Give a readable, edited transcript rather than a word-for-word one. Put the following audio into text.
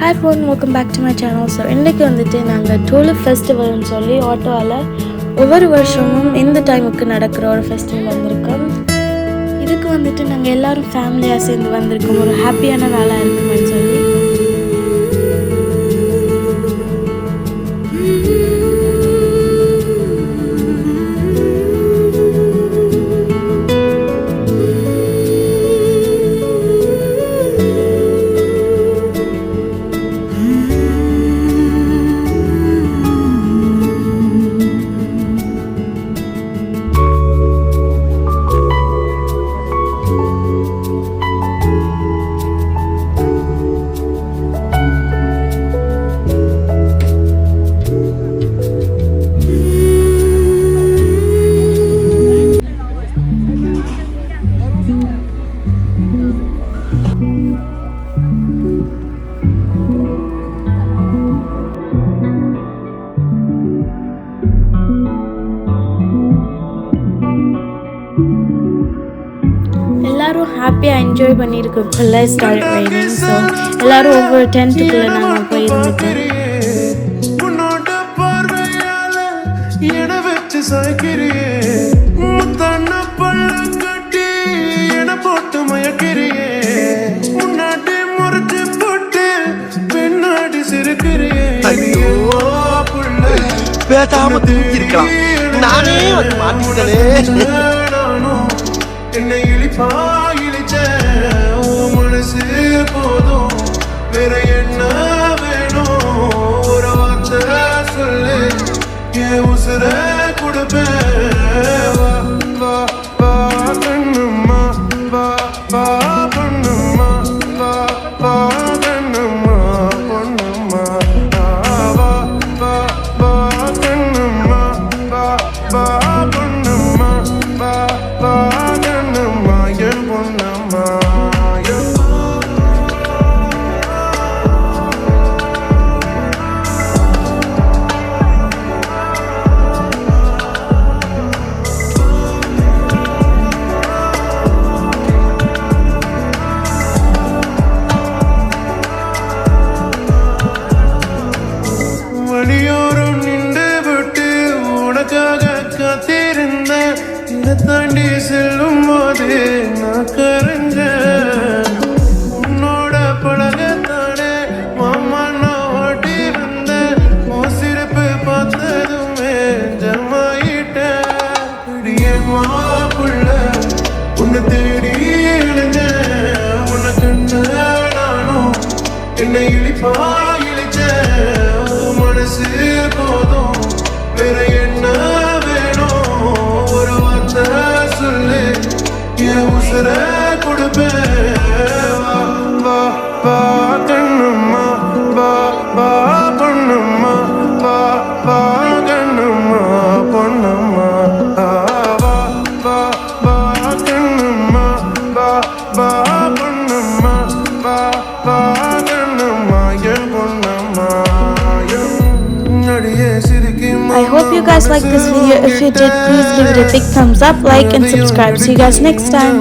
Hi everyone, welcome back to my channel. So இன்றைக்கு வந்துட்டு நாங்கள் டூலிப் ஃபெஸ்டிவல்னு சொல்லி ஆட்டோவில் ஒவ்வொரு வருஷமும் இந்த டைமுக்கு நடக்கிற ஒரு ஃபெஸ்டிவல் வந்திருக்கோம். இதுக்கு வந்துட்டு நாங்கள் எல்லோரும் ஃபேமிலியாக சேர்ந்து வந்திருக்கோம். ஒரு ஹாப்பியான நாளாக இருக்குமென்னு சொல்லி எல்லாரும் ஹாப்பியாக என்ஜாய் பண்ணியிருக்கக்குள்ள ஸ்டார்ட் ரைனிங். ஸோ எல்லோரும் ஒவ்வொரு டென்ட்டுக்குள்ளே நாங்கள் போய் இருந்துட்டோம். பேசாம தூக்கிருக்கலாம், நானே வந்து மாட்டிக்கிட்டே. என்னை இழிப்பா இழிச்ச மனசு போதும், வேற என்ன வேணும்? ஒரு வார்த்தை சொல்லு, என் உசுர கொடுப்பேன். வா வா கண்ணுமா, வா வா பொண்ணுமா, வா வா கண்ணுமா பொண்ணுமா, வா வா வா கண்ணுமா, வா வா பொண்ணுமா, வா வா. வழியோரம் நின்று விட்டு உனக்காக காத்திருந்த, இதை தாண்டி செல்லும் போது நான் கரைஞ்சேன். உன்னோட பழகத்தானே மாமா நான் ஓட்டி வந்தேன். உன் சிறப்பு பார்த்ததுமே ஜமாயிட்டேன். என் மாப்புள்ள உன்னை தேடி இழைஞ்சேன். உன்னை கண்ட நானும் என்னை இழிப்பா மனசு போதும், வேற என்ன வேணும்? ஒரு வார்த்தை சொல்லு, என் உசுர கொடுப்பேன். வா வா வா கண்ணுமா, வா வா பொண்ணுமா, வா வா கண்ணுமா பொண்ணுமா, வா வா வா கண்ணுமா, வா வா பொண்ணுமா, வா வா கண்ணுமா என் பொண்ணுமா. I hope you guys like this video. If you did, please give it a big thumbs up, like and subscribe. See you guys next time.